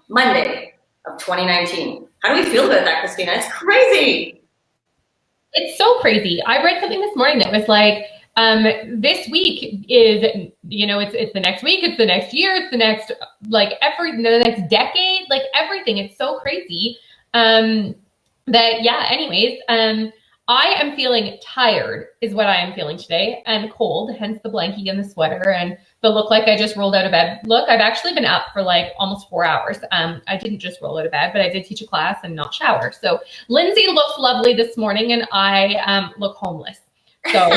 Monday of 2019. How do we feel about that, Christina? It's crazy. It's so crazy. I read something this morning that was like, this week is, it's the next week, it's the next year, it's the next, the next decade, like everything. It's so crazy. I am feeling tired is what I am feeling today, and cold, hence the blankie and the sweater and the look like I just rolled out of bed. Look, I've actually been up for like almost 4 hours. I didn't just roll out of bed, but I did teach a class and not shower. So Lindsay looked lovely this morning and I look homeless. So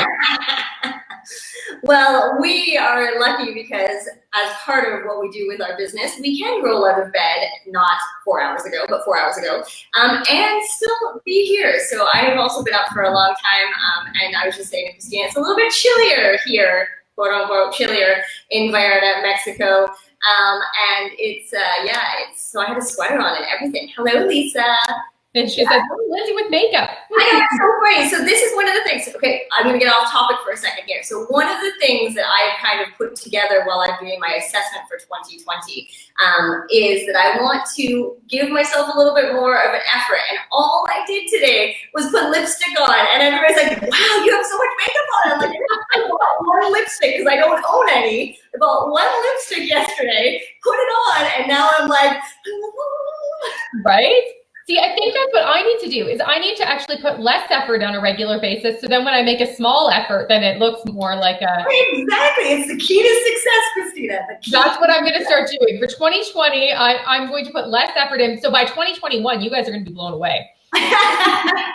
well, we are lucky because as part of what we do with our business, we can roll out of bed, not 4 hours ago, but 4 hours ago, and still be here. So I have also been up for a long time, and I was just saying to Christina, it's a little bit chillier here, quote unquote, chillier in Vallarta, Mexico. And so I had a sweater on and everything. Hello, Lisa. And she said, oh, Lindsay with makeup. I know, it's so funny. So this is one of the things, okay, I'm going to get off topic for a second here. So one of the things that I've kind of put together while I'm doing my assessment for 2020 is that I want to give myself a little bit more of an effort. And all I did today was put lipstick on. And everybody's like, wow, you have so much makeup on. I'm like, I bought one lipstick because I don't own any. I bought one lipstick yesterday, put it on, and now I'm like, right? See, I think that's what I need to do is I need to actually put less effort on a regular basis. So then when I make a small effort, then it looks more like a... Exactly. It's the key to success, Christina. That's what I'm going to start doing. For 2020, I'm going to put less effort in. So by 2021, you guys are going to be blown away. I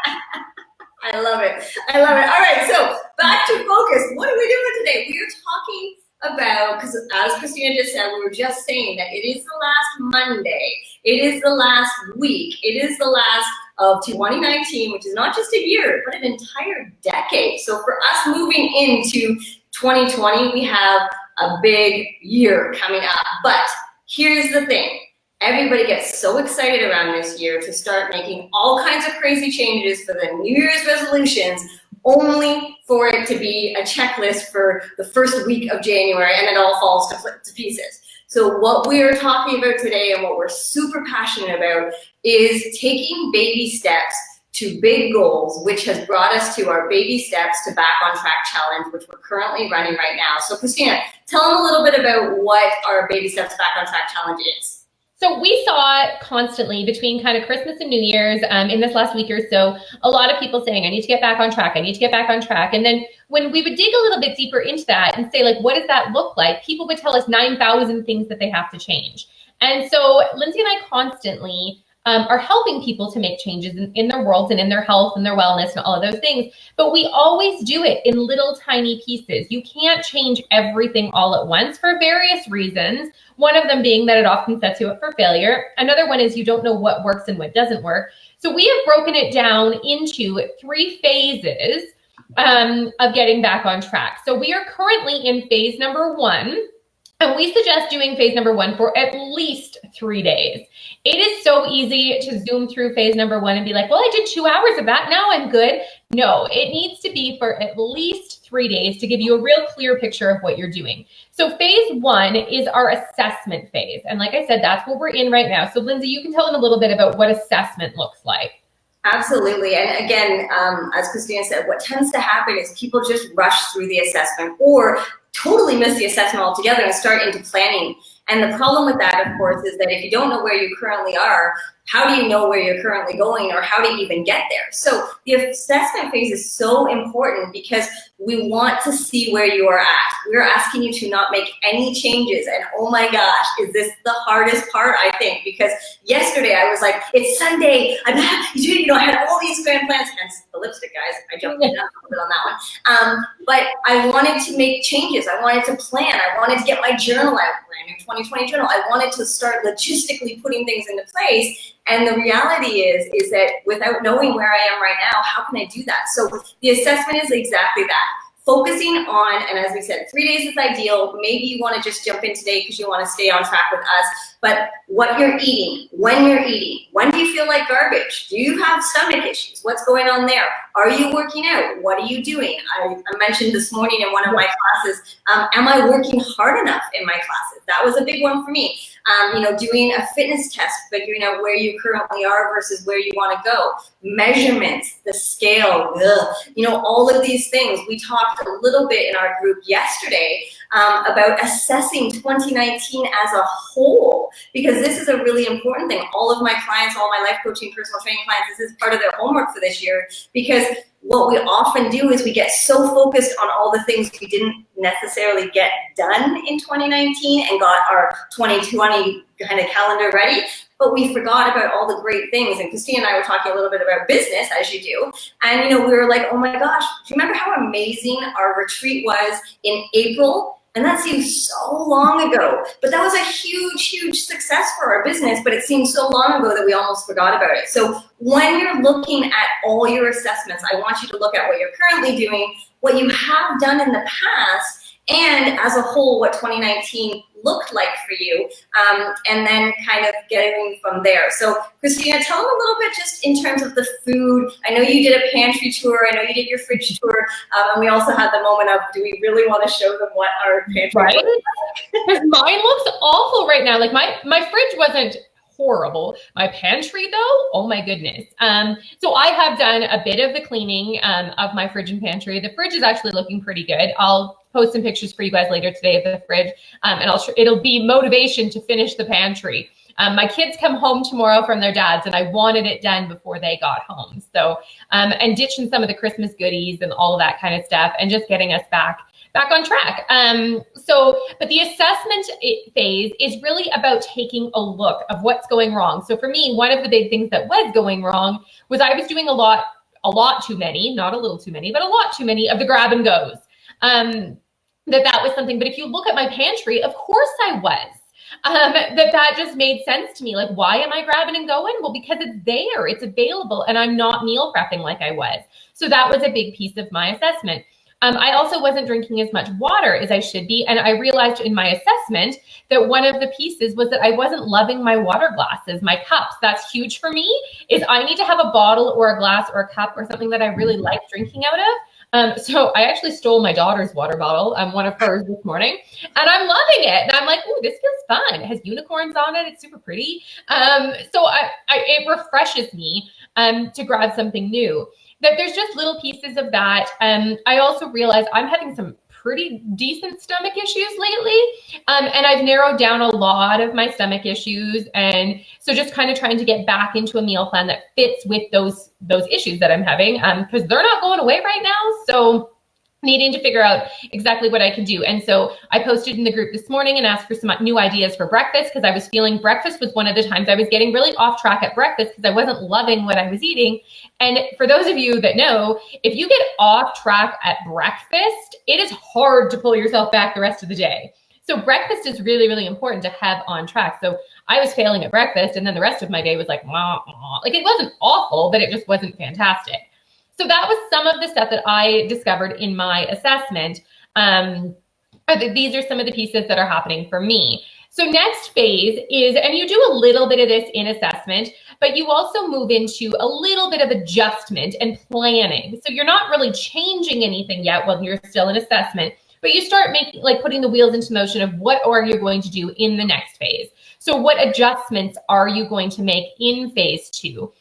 love it. I love it. All right. So back to focus. What are we doing today? We are talking about, because as Christina just said, we were just saying that it is the last Monday, it is the last week, it is the last of 2019, which is not just a year, but an entire decade. So for us moving into 2020, we have a big year coming up. But here's the thing. Everybody gets so excited around this year to start making all kinds of crazy changes for the New Year's resolutions, only for it to be a checklist for the first week of January, and it all falls to pieces. So what we are talking about today and what we're super passionate about is taking baby steps to big goals, which has brought us to our Baby Steps to Back on Track challenge, which we're currently running right now. So Christina, tell them a little bit about what our Baby Steps Back on Track challenge is. So we saw constantly between kind of Christmas and New Year's in this last week or so, a lot of people saying, I need to get back on track. I need to get back on track. And then when we would dig a little bit deeper into that and say, like, what does that look like? People would tell us 9,000 things that they have to change. And so Lindsay and I constantly are helping people to make changes in their worlds and in their health and their wellness and all of those things. But we always do it in little tiny pieces. You can't change everything all at once for various reasons. One of them being that it often sets you up for failure. Another one is you don't know what works and what doesn't work. So we have broken it down into 3 phases of getting back on track. So we are currently in phase number 1. And we suggest doing phase number 1 for at least 3 days. It is so easy to zoom through phase number 1 and be like, well, I did 2 hours of that. Now I'm good. No, it needs to be for at least 3 days to give you a real clear picture of what you're doing. So phase 1 is our assessment phase. And like I said, that's what we're in right now. So Lindsay, you can tell them a little bit about what assessment looks like. Absolutely. And again, as Christina said, what tends to happen is people just rush through the assessment or totally miss the assessment altogether and start into planning. And the problem with that, of course, is that if you don't know where you currently are, how do you know where you're currently going or how to even get there? So the assessment phase is so important because we want to see where you are at. We're asking you to not make any changes. And oh my gosh, is this the hardest part, I think, because yesterday I was like, it's Sunday. I had all these grand plans, hence the lipstick, guys. I jumped in a little bit on that one. But I wanted to make changes. I wanted to plan. I wanted to get my journal out, brand new 2020 journal. I wanted to start logistically putting things into place. And the reality is that without knowing where I am right now, how can I do that? So the assessment is exactly that. Focusing on, and as we said, 3 days is ideal. Maybe you want to just jump in today because you want to stay on track with us. but what you're eating, when do you feel like garbage? Do you have stomach issues? What's going on there? Are you working out? What are you doing? I mentioned this morning in one of my classes, am I working hard enough in my classes? That was a big one for me. Doing a fitness test, figuring out where you currently are versus where you want to go. Measurements, the scale, all of these things. We talked a little bit in our group yesterday about assessing 2019 as a whole, because this is a really important thing. All of my clients, all my life coaching, personal training clients, this is part of their homework for this year, because what we often do is we get so focused on all the things we didn't necessarily get done in 2019 and got our 2020 kind of calendar ready, but we forgot about all the great things. And Christina and I were talking a little bit about business, as you do, and we were like, oh my gosh, do you remember how amazing our retreat was in April? And that seems so long ago, but that was a huge, huge success for our business, but it seemed so long ago that we almost forgot about it. So when you're looking at all your assessments, I want you to look at what you're currently doing, what you have done in the past, and as a whole, what 2019 looked like for you, and then kind of getting from there. So Christina, tell them a little bit just in terms of the food. I know you did a pantry tour. I know you did your fridge tour. And we also had the moment of, do we really want to show them what our pantry right? looks like? Because mine looks awful right now. Like my fridge wasn't horrible. My pantry though, oh my goodness. So I have done a bit of the cleaning of my fridge and pantry. The fridge is actually looking pretty good. I'll post some pictures for you guys later today of the fridge, and it'll be motivation to finish the pantry. My kids come home tomorrow from their dads, and I wanted it done before they got home. So, and ditching some of the Christmas goodies and all of that kind of stuff, and just getting us back on track. But the assessment phase is really about taking a look of what's going wrong. So for me, one of the big things that was going wrong was I was doing a lot too many, not a little too many, but a lot too many of the grab and goes. That was something, but if you look at my pantry, of course I was. That just made sense to me. Like, why am I grabbing and going? Well, because it's there, it's available, and I'm not meal prepping like I was. So that was a big piece of my assessment. I also wasn't drinking as much water as I should be. And I realized in my assessment that one of the pieces was that I wasn't loving my water glasses, my cups. That's huge for me, is I need to have a bottle or a glass or a cup or something that I really like drinking out of. So I actually stole my daughter's water bottle, one of hers this morning, and I'm loving it. And I'm like, oh, this feels fun. It has unicorns on it. It's super pretty. So it refreshes me to grab something new. That there's just little pieces of that. I also realized I'm having some pretty decent stomach issues lately. And I've narrowed down a lot of my stomach issues. And so just kind of trying to get back into a meal plan that fits with those issues that I'm having, because they're not going away right now. So needing to figure out exactly what I can do. And so I posted in the group this morning and asked for some new ideas for breakfast, because I was feeling breakfast was one of the times I was getting really off track at breakfast because I wasn't loving what I was eating. And for those of you that know, if you get off track at breakfast, it is hard to pull yourself back the rest of the day. So breakfast is really, really important to have on track. So I was failing at breakfast, and then the rest of my day was like, like it wasn't awful, but it just wasn't fantastic. So that was some of the stuff that I discovered in my assessment. These are some of the pieces that are happening for me. So next phase is, and you do a little bit of this in assessment, but you also move into a little bit of adjustment and planning. So you're not really changing anything yet while you're still in assessment, but you start putting the wheels into motion of what are you going to do in the next phase. So what adjustments are you going to make in phase 2?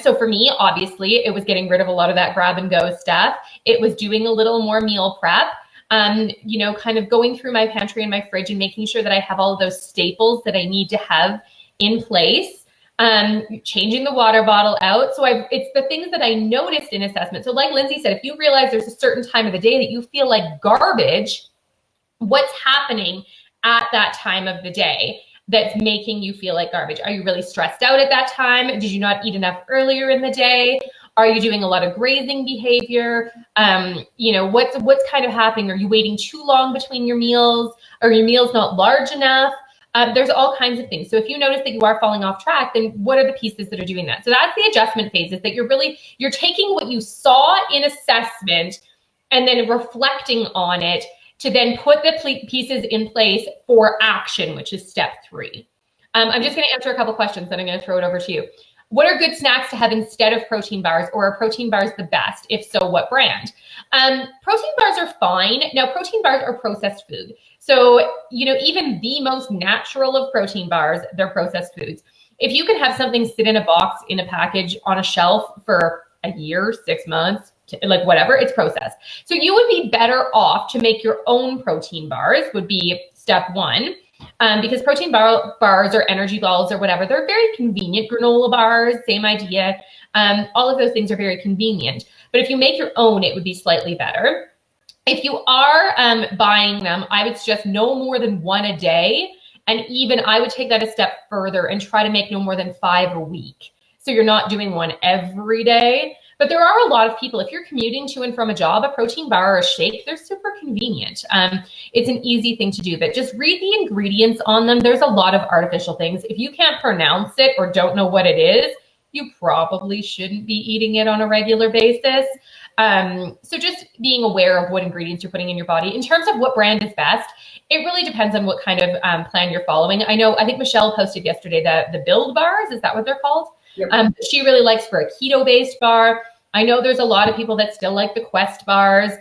So for me, obviously, it was getting rid of a lot of that grab and go stuff. It was doing a little more meal prep, kind of going through my pantry and my fridge and making sure that I have all of those staples that I need to have in place, changing the water bottle out. So it's the things that I noticed in assessment. So like Lindsay said, if you realize there's a certain time of the day that you feel like garbage, what's happening at that time of the day that's making you feel like garbage? Are you really stressed out at that time? Did you not eat enough earlier in the day? Are you doing a lot of grazing behavior? What's kind of happening? Are you waiting too long between your meals? Are your meals not large enough? There's all kinds of things. So if you notice that you are falling off track, then what are the pieces that are doing that? So that's the adjustment phase, is that you're taking what you saw in assessment and then reflecting on it to then put the pieces in place for action, which is step 3. I'm just going to answer a couple questions, then I'm going to throw it over to you. What are good snacks to have instead of protein bars, or are protein bars the best? If so, what brand? Protein bars are fine. Now, protein bars are processed food. So, even the most natural of protein bars, they're processed foods. If you can have something sit in a box, in a package, on a shelf for a year, 6 months, like whatever, it's processed. So you would be better off to make your own protein bars, would be step one. Because protein bars or energy balls or whatever, they're very convenient. Granola bars, same idea. All of those things are very convenient. But if you make your own, it would be slightly better. If you are buying them, I would suggest no more than one a day. And even I would take that a step further and try to make no more than 5 a week. So you're not doing one every day. But there are a lot of people, if you're commuting to and from a job, a protein bar or a shake, they're super convenient. It's an easy thing to do, but just read the ingredients on them. There's a lot of artificial things. If you can't pronounce it or don't know what it is, you probably shouldn't be eating it on a regular basis. So just being aware of what ingredients you're putting in your body. In terms of what brand is best, it really depends on what kind of plan you're following. I think Michelle posted yesterday the Build bars. Is that what they're called? Yep. She really likes for a keto-based bar. I know there's a lot of people that still like the Quest bars.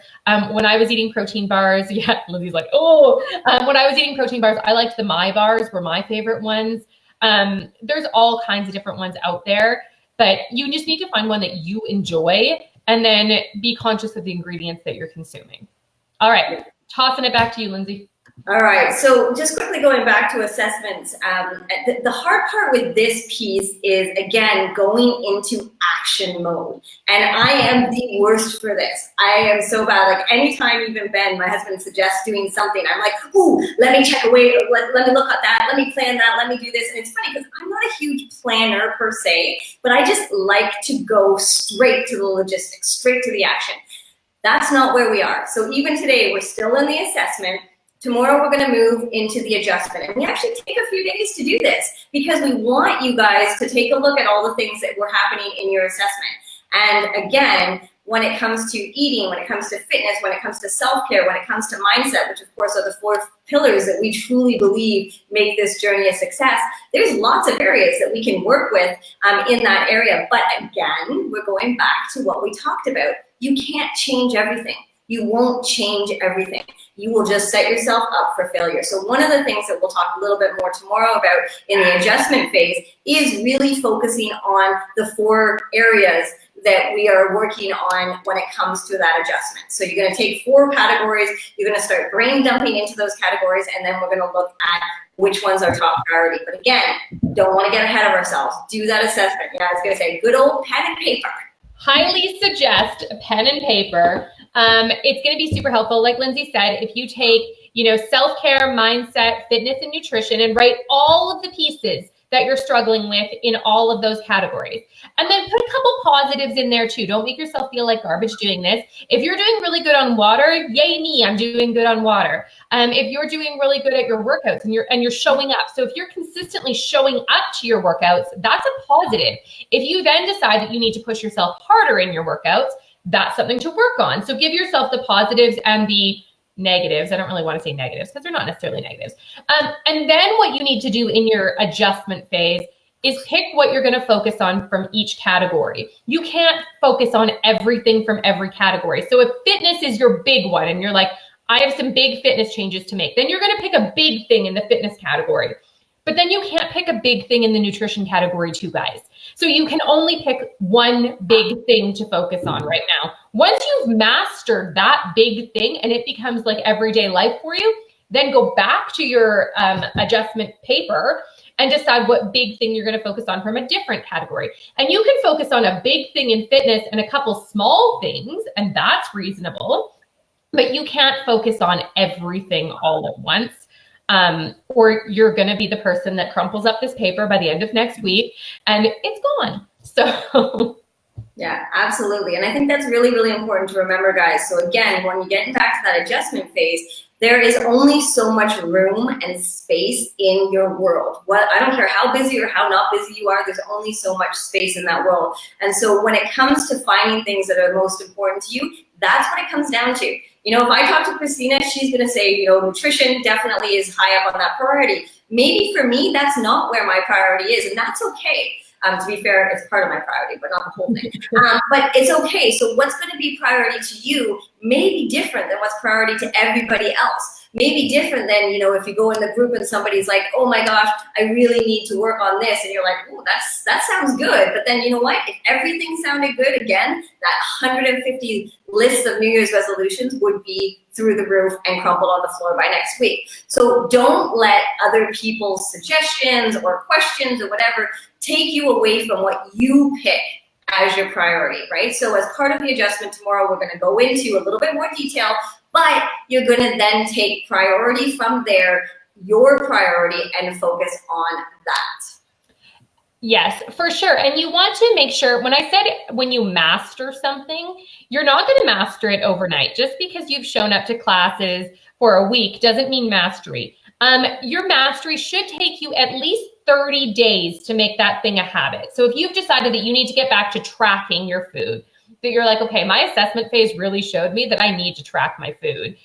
When I was eating protein bars, Lindsay's like, oh. When I was eating protein bars, I liked the My bars, were my favorite ones. There's all kinds of different ones out there, but you just need to find one that you enjoy and then be conscious of the ingredients that you're consuming. All right, tossing it back to you, Lindsay. All right, so just quickly going back to assessments, the hard part with this piece is, again, going into action mode. And I am the worst for this. I am so bad. Like anytime even Ben, my husband, suggests doing something, I'm like, ooh, let me check away, let me look at that, let me plan that, let me do this. And it's funny because I'm not a huge planner per se, but I just like to go straight to the logistics, straight to the action. That's not where we are. So even today, we're still in the assessment. Tomorrow, we're going to move into the adjustment. And we actually take a few days to do this because we want you guys to take a look at all the things that were happening in your assessment. And again, when it comes to eating, when it comes to fitness, when it comes to self-care, when it comes to mindset, which of course are the 4 pillars that we truly believe make this journey a success, there's lots of areas that we can work with in that area. But again, we're going back to what we talked about. You can't change everything. You won't change everything. You will just set yourself up for failure. So one of the things that we'll talk a little bit more tomorrow about in the adjustment phase is really focusing on the 4 areas that we are working on when it comes to that adjustment. So you're going to take 4 categories, you're going to start brain dumping into those categories, and then we're going to look at which ones are top priority. But again, don't want to get ahead of ourselves. Do that assessment. Yeah, I was going to say good old pen and paper. Highly suggest a pen and paper. It's going to be super helpful. Like Lindsay said, if you take, self-care, mindset, fitness, and nutrition, and write all of the pieces that you're struggling with in all of those categories. And then put a couple positives in there too. Don't make yourself feel like garbage doing this. If you're doing really good on water, yay me, I'm doing good on water. If you're doing really good at your workouts and you're showing up. So if you're consistently showing up to your workouts, that's a positive. If you then decide that you need to push yourself harder in your workouts, that's something to work on. So give yourself the positives and the negatives. I don't really want to say negatives because they're not necessarily negatives. And then what you need to do in your adjustment phase is pick what you're going to focus on from each category. You can't focus on everything from every category. So if fitness is your big one and you're like, I have some big fitness changes to make, then you're going to pick a big thing in the fitness category. But then you can't pick a big thing in the nutrition category too, guys. So you can only pick one big thing to focus on right now. Once you've mastered that big thing and it becomes like everyday life for you, then go back to your adjustment paper and decide what big thing you're going to focus on from a different category. And you can focus on a big thing in fitness and a couple small things, and that's reasonable. But you can't focus on everything all at once. Or you're going to be the person that crumples up this paper by the end of next week and it's gone. So yeah, absolutely. And I think that's really, really important to remember, guys. So again, when you get back to that adjustment phase, there is only so much room and space in your world. I don't care how busy or how not busy you are, there's only so much space in that world. And so when it comes to finding things that are most important to you, that's what it comes down to. You know, if I talk to Christina, she's going to say, you know, nutrition definitely is high up on that priority. Maybe for me, that's not where my priority is, and that's okay. To be fair, it's part of my priority, but not the whole thing. But it's okay. So what's going to be priority to you may be different than what's priority to everybody else. Maybe different than, you know, if you go in the group and somebody's like, oh my gosh, I really need to work on this. And you're like, oh, that sounds good. But then you know what? If everything sounded good, again, that 150 list of New Year's resolutions would be through the roof and crumpled on the floor by next week. So don't let other people's suggestions or questions or whatever take you away from what you pick as your priority, right? So as part of the adjustment tomorrow, we're going to go into a little bit more detail, but you're going to then take priority from there, your priority, and focus on that. Yes, for sure. And you want to make sure, when I said when you master something, you're not going to master it overnight. Just because you've shown up to classes for a week doesn't mean mastery. Your mastery should take you at least 30 days to make that thing a habit. So if you've decided that you need to get back to tracking your food, that you're like, okay, my assessment phase really showed me that I need to track my food.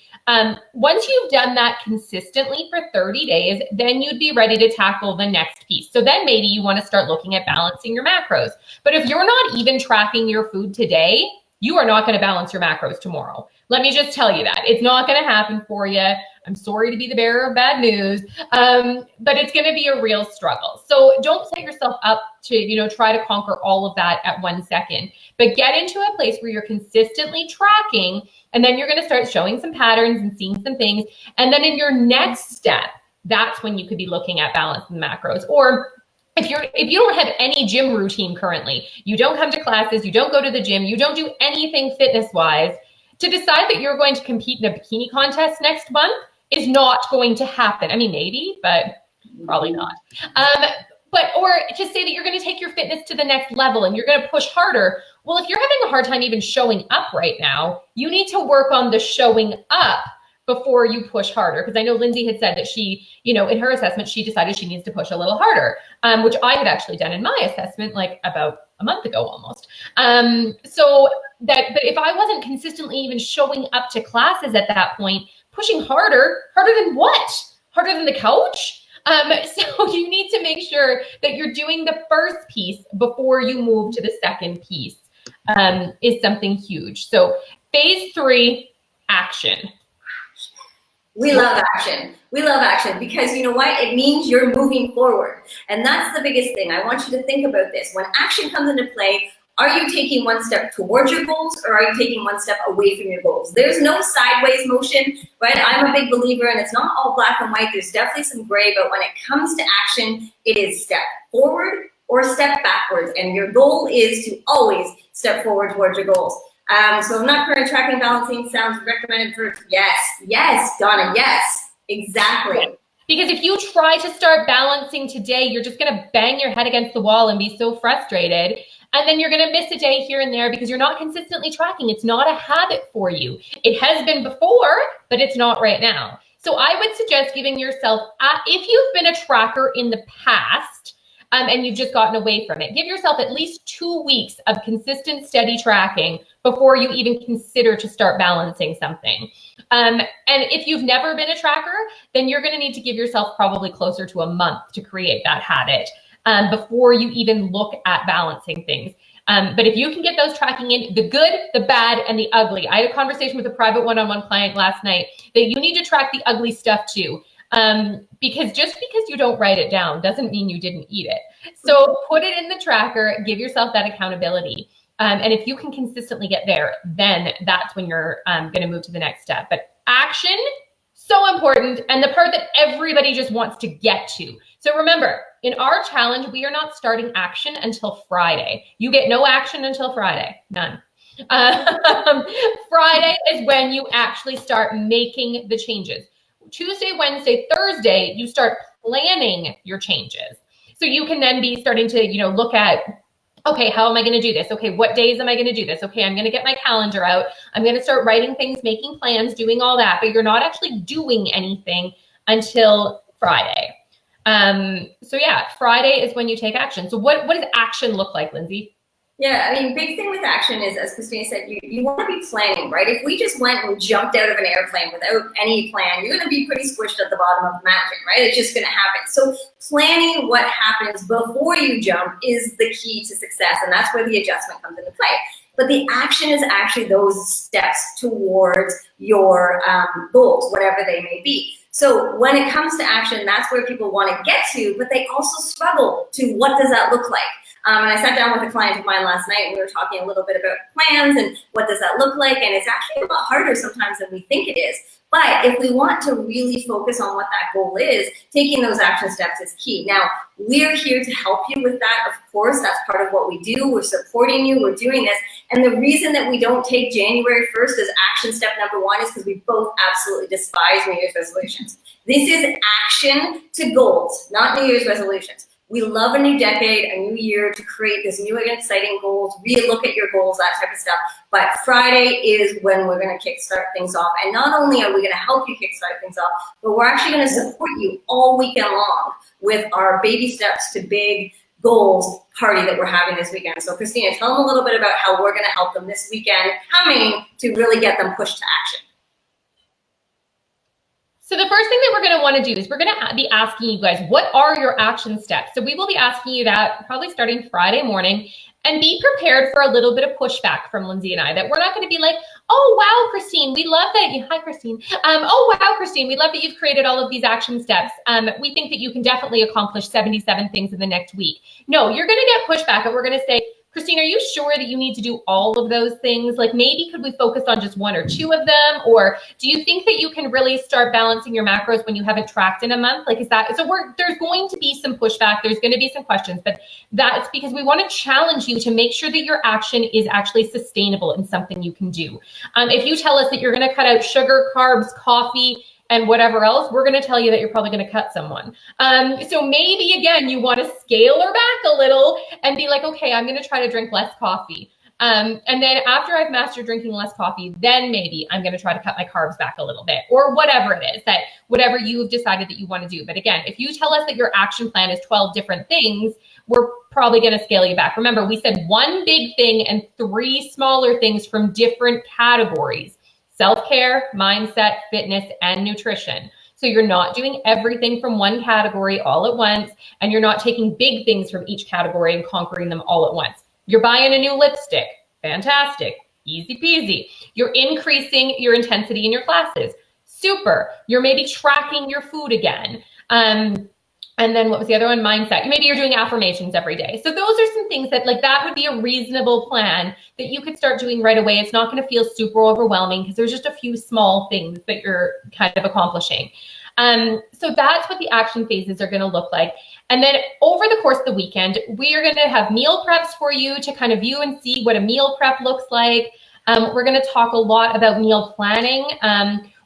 Once you've done that consistently for 30 days, then you'd be ready to tackle the next piece. So then maybe you want to start looking at balancing your macros. But if you're not even tracking your food today, you are not going to balance your macros tomorrow. Let me just tell you that. It's not going to happen for you. I'm sorry to be the bearer of bad news, but it's going to be a real struggle. So don't set yourself up to, you know, try to conquer all of that at 1 second, but get into a place where you're consistently tracking, and then you're going to start showing some patterns and seeing some things. And then in your next step, that's when you could be looking at balancing macros. Or if you don't have any gym routine currently, you don't come to classes, you don't go to the gym, you don't do anything fitness-wise, to decide that you're going to compete in a bikini contest next month is not going to happen. I mean, maybe, but probably not. Or to say that you're going to take your fitness to the next level and you're going to push harder. Well, if you're having a hard time even showing up right now, you need to work on the showing up before you push harder. Because I know Lindsay had said that she, you know, in her assessment, she decided she needs to push a little harder, which I had actually done in my assessment like about a month ago almost. But if I wasn't consistently even showing up to classes at that point, pushing harder than what? Harder than the couch? So you need to make sure that you're doing the first piece before you move to the second piece, is something huge. So phase 3, action. We love action. We love action because you know what? It means you're moving forward. And that's the biggest thing. I want you to think about this. When action comes into play, are you taking one step towards your goals or are you taking one step away from your goals? There's no sideways motion, right? I'm a big believer, and it's not all black and white. There's definitely some gray, but when it comes to action, it is step forward or step backwards. And your goal is to always step forward towards your goals. So I'm not current tracking balancing sounds recommended for, yes, Donna, yes, exactly. Because if you try to start balancing today, you're just going to bang your head against the wall and be so frustrated. And then you're going to miss a day here and there because you're not consistently tracking. It's not a habit for you. It has been before, but it's not right now. So I would suggest giving yourself, if you've been a tracker in the past, and you've just gotten away from it, give yourself at least 2 weeks of consistent, steady tracking before you even consider to start balancing something. And if you've never been a tracker, then you're going to need to give yourself probably closer to a month to create that habit before you even look at balancing things. But if you can get those tracking in, the good, the bad, and the ugly. I had a conversation with a private one-on-one client last night that you need to track the ugly stuff too. Because just because you don't write it down doesn't mean you didn't eat it. So put it in the tracker, give yourself that accountability. And if you can consistently get there, then that's when you're going to move to the next step. But action, so important. And the part that everybody just wants to get to. So remember, in our challenge, we are not starting action until Friday. You get no action until Friday, none. Friday is when you actually start making the changes. Tuesday, Wednesday, Thursday, you start planning your changes. So you can then be starting to, look at, okay, how am I going to do this? Okay, what days am I going to do this? Okay, I'm going to get my calendar out. I'm going to start writing things, making plans, doing all that, but you're not actually doing anything until Friday. So yeah, Friday is when you take action. So what does action look like, Lindsay? Yeah, I mean, big thing with action is, as Christina said, you want to be planning, right? If we just went and jumped out of an airplane without any plan, you're going to be pretty squished at the bottom of the mountain, right? It's just going to happen. So planning what happens before you jump is the key to success, and that's where the adjustment comes into play. But the action is actually those steps towards your goals, whatever they may be. So when it comes to action, that's where people want to get to, but they also struggle to what does that look like? And I sat down with a client of mine last night, and we were talking a little bit about plans and what does that look like, and it's actually a lot harder sometimes than we think it is. But if we want to really focus on what that goal is, taking those action steps is key. Now, we're here to help you with that, of course. That's part of what we do. We're supporting you. We're doing this. And the reason that we don't take January 1st as action step number one is because we both absolutely despise New Year's resolutions. This is action to goals, not New Year's resolutions. We love a new decade, a new year, to create this new and exciting goals, relook at your goals, that type of stuff. But Friday is when we're going to kickstart things off. And not only are we going to help you kickstart things off, but we're actually going to support you all weekend long with our baby steps to big goals party that we're having this weekend. So Christina, tell them a little bit about how we're going to help them this weekend coming to really get them pushed to action. So the first thing that we're going to want to do is we're going to be asking you guys, what are your action steps? So we will be asking you that probably starting Friday morning, and be prepared for a little bit of pushback from Lindsay and I, that we're not going to be like, oh, wow, Christine, we love that you, hi, Christine. Oh, wow, Christine, we love that you've created all of these action steps. We think that you can definitely accomplish 77 things in the next week. No, you're going to get pushback, and we're going to say, Christine, are you sure that you need to do all of those things? Like, maybe could we focus on just one or two of them? Or do you think that you can really start balancing your macros when you haven't tracked in a month? Like, is that, so there's going to be some pushback. There's going to be some questions, but that's because we want to challenge you to make sure that your action is actually sustainable and something you can do. If you tell us that you're going to cut out sugar, carbs, coffee, and whatever else, we're going to tell you that you're probably going to cut someone. So maybe, again, you want to scale her back a little and be like, okay, I'm going to try to drink less coffee. And then after I've mastered drinking less coffee, then maybe I'm going to try to cut my carbs back a little bit, or whatever it is, that whatever you've decided that you want to do. But again, if you tell us that your action plan is 12 different things, we're probably going to scale you back. Remember, we said one big thing and 3 smaller things from different categories: self-care, mindset, fitness, and nutrition. So you're not doing everything from one category all at once, and you're not taking big things from each category and conquering them all at once. You're buying a new lipstick. Fantastic. Easy peasy. You're increasing your intensity in your classes. Super. You're maybe tracking your food again. And then what was the other one? Mindset. Maybe you're doing affirmations every day. So those are some things that, like, that would be a reasonable plan that you could start doing right away. It's not going to feel super overwhelming because there's just a few small things that you're kind of accomplishing. So that's what the action phases are going to look like. And then over the course of the weekend, we are going to have meal preps for you to kind of view and see what a meal prep looks like. We're going to talk a lot about meal planning.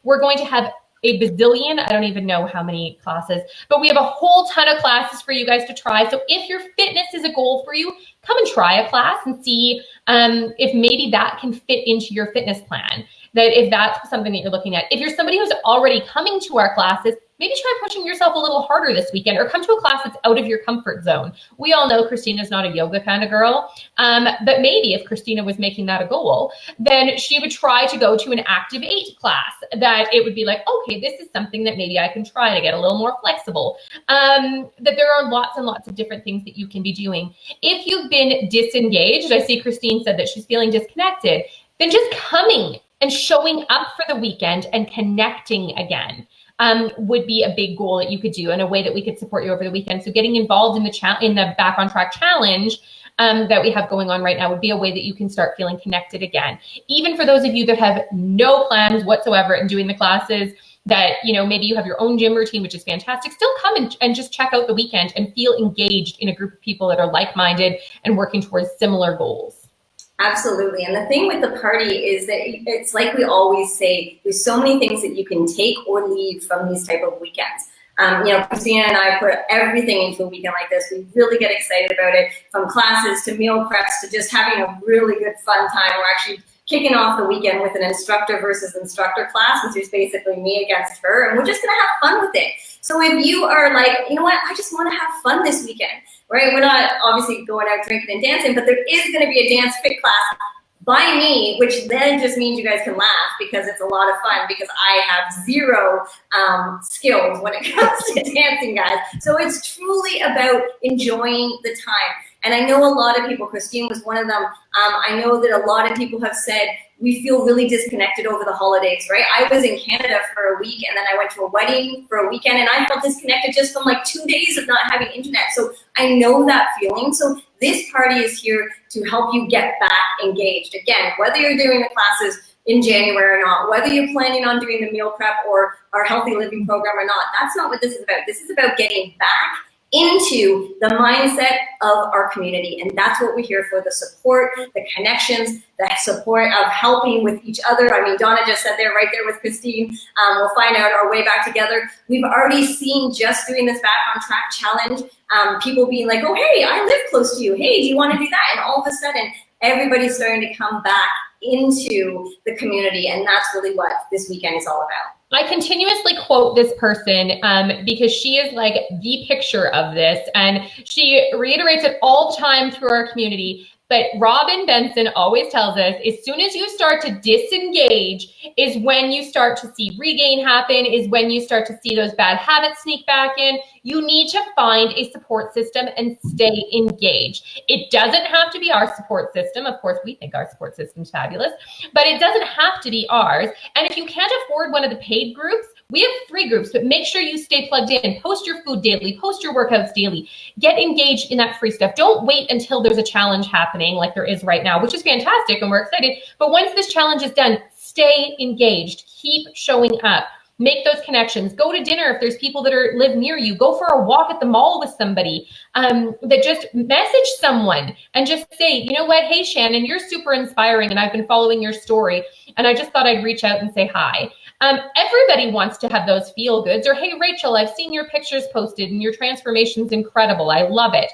We're going to have a bazillion, I don't even know how many classes, but we have a whole ton of classes for you guys to try. So if your fitness is a goal for you, come and try a class and see if maybe that can fit into your fitness plan. That if that's something that you're looking at. If you're somebody who's already coming to our classes, maybe try pushing yourself a little harder this weekend, or come to a class that's out of your comfort zone. We all know Christina's not a yoga kind of girl, but maybe if Christina was making that a goal, then she would try to go to an Active 8 class, that it would be like, okay, this is something that maybe I can try to get a little more flexible. That there are lots and lots of different things that you can be doing. If you've been disengaged, I see Christine said that she's feeling disconnected, then just coming and showing up for the weekend and connecting again would be a big goal that you could do, and a way that we could support you over the weekend. So getting involved in the Back on Track challenge that we have going on right now would be a way that you can start feeling connected again. Even for those of you that have no plans whatsoever in doing the classes, that, you know, maybe you have your own gym routine, which is fantastic, still come and just check out the weekend and feel engaged in a group of people that are like-minded and working towards similar goals. Absolutely. And the thing with the party is that it's like we always say, there's so many things that you can take or leave from these type of weekends. You know, Christina and I put everything into a weekend like this. We really get excited about it, from classes to meal preps to just having a really good fun time. We're actually kicking off the weekend with an instructor versus instructor class, which is basically me against her, and we're just going to have fun with it. So if you are like, you know what, I just want to have fun this weekend, right? We're not obviously going out drinking and dancing, but there is going to be a dance fit class by me, which then just means you guys can laugh because it's a lot of fun because I have zero skills when it comes to dancing, guys. So it's truly about enjoying the time. And I know a lot of people, Christine was one of them, I know that a lot of people have said, we feel really disconnected over the holidays, right? I was in Canada for a week and then I went to a wedding for a weekend and I felt disconnected just from like 2 days of not having internet. So I know that feeling. So this party is here to help you get back engaged. Again, whether you're doing the classes in January or not, whether you're planning on doing the meal prep or our healthy living program or not, that's not what this is about. This is about getting back into the mindset of our community. And that's what we're here for, the support, the connections, the support of helping with each other. I mean, Donna just said there, right there with Christine, we'll find out our way back together. We've already seen just doing this Back on Track challenge, people being like, oh, hey, I live close to you. Hey, do you want to do that? And all of a sudden, everybody's starting to come back into the community. And that's really what this weekend is all about. I continuously quote this person because she is like the picture of this, and she reiterates it all the time through our community. But Robin Benson always tells us, as soon as you start to disengage is when you start to see regain happen, is when you start to see those bad habits sneak back in. You need to find a support system and stay engaged. It doesn't have to be our support system. Of course, we think our support system is fabulous, but it doesn't have to be ours. And if you can't afford one of the paid groups, we have 3 groups, but make sure you stay plugged in. Post your food daily, post your workouts daily, get engaged in that free stuff. Don't wait until there's a challenge happening like there is right now, which is fantastic and we're excited. But once this challenge is done, stay engaged, keep showing up. Make those connections. Go to dinner if there's people that live near you. Go for a walk at the mall with somebody. That just message someone and just say, you know what? Hey, Shannon, you're super inspiring and I've been following your story. And I just thought I'd reach out and say hi. Everybody wants to have those feel goods. Or, hey, Rachel, I've seen your pictures posted and your transformation's incredible. I love it.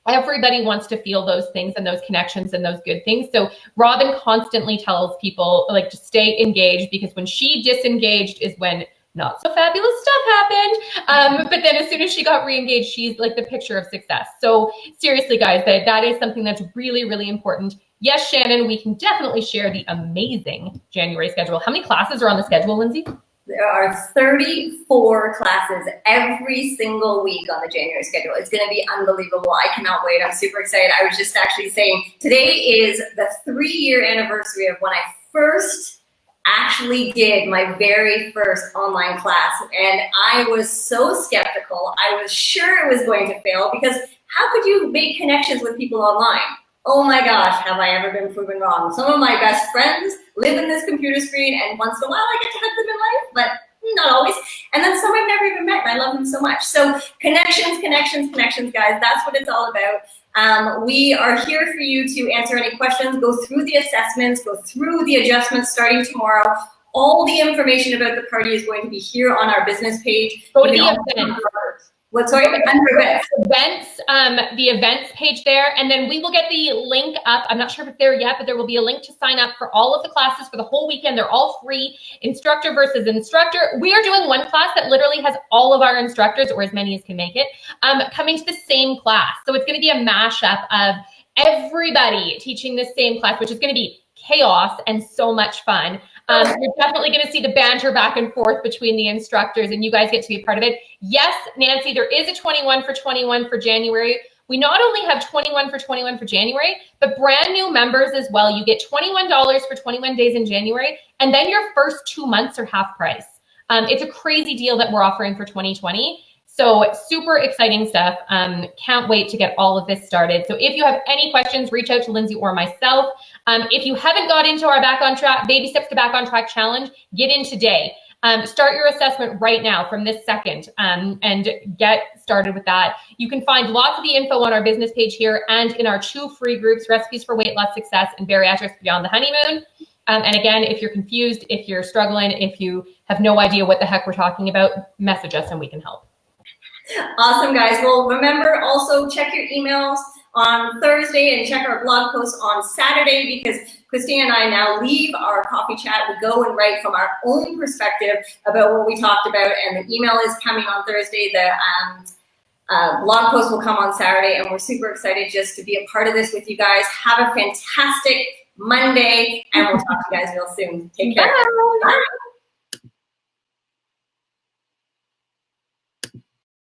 Everybody wants to feel those things and those connections and those good things. So Robin constantly tells people like to stay engaged, because when she disengaged is when not so fabulous stuff happened. But then as soon as she got re-engaged, she's like the picture of success. So seriously, guys, that is something that's really, really important. Yes, Shannon, we can definitely share the amazing January schedule. How many classes are on the schedule, Lindsay? There are 34 classes every single week on the January schedule. It's going to be unbelievable. I cannot wait. I'm super excited. I was just actually saying today is the 3-year anniversary of when I first actually did my very first online class. And I was so skeptical. I was sure it was going to fail, because how could you make connections with people online? Oh my gosh, have I ever been proven wrong? Some of my best friends live in this computer screen, and once in a while I get to hug them in life, but not always. And then some I've never even met, and I love them so much. So connections, connections, connections, guys. That's what it's all about. We are here for you to answer any questions, go through the assessments, go through the adjustments starting tomorrow. All the information about the party is going to be here on our business page. Go to the event. What, sorry? Events, the events page there. And then we will get the link up. I'm not sure if it's there yet, but there will be a link to sign up for all of the classes for the whole weekend. They're all free, instructor versus instructor. We are doing one class that literally has all of our instructors, or as many as can make it, coming to the same class. So it's going to be a mashup of everybody teaching the same class, which is going to be chaos and so much fun. You're definitely going to see the banter back and forth between the instructors, and you guys get to be a part of it. Yes, Nancy, there is a 21 for 21 for January. We not only have 21 for 21 for January, but brand new members as well. You get $21 for 21 days in January, and then your first 2 months are half price. It's a crazy deal that we're offering for 2020. So super exciting stuff. Can't wait to get all of this started. So if you have any questions, reach out to Lindsay or myself. If you haven't got into our Back on Track, Baby Steps to Back on Track challenge, get in today. Start your assessment right now from this second, and get started with that. You can find lots of the info on our business page here and in our 2 free groups, Recipes for Weight Loss Success and Bariatrics Beyond the Honeymoon. And again, if you're confused, if you're struggling, if you have no idea what the heck we're talking about, message us and we can help. Awesome, guys. Well, remember, also check your emails on Thursday and check our blog posts on Saturday, because Christina and I now leave our coffee chat. We go and write from our own perspective about what we talked about, and the email is coming on Thursday. Blog post will come on Saturday, and we're super excited just to be a part of this with you guys. Have a fantastic Monday, and we'll talk to you guys real soon. Take care. Bye. Bye.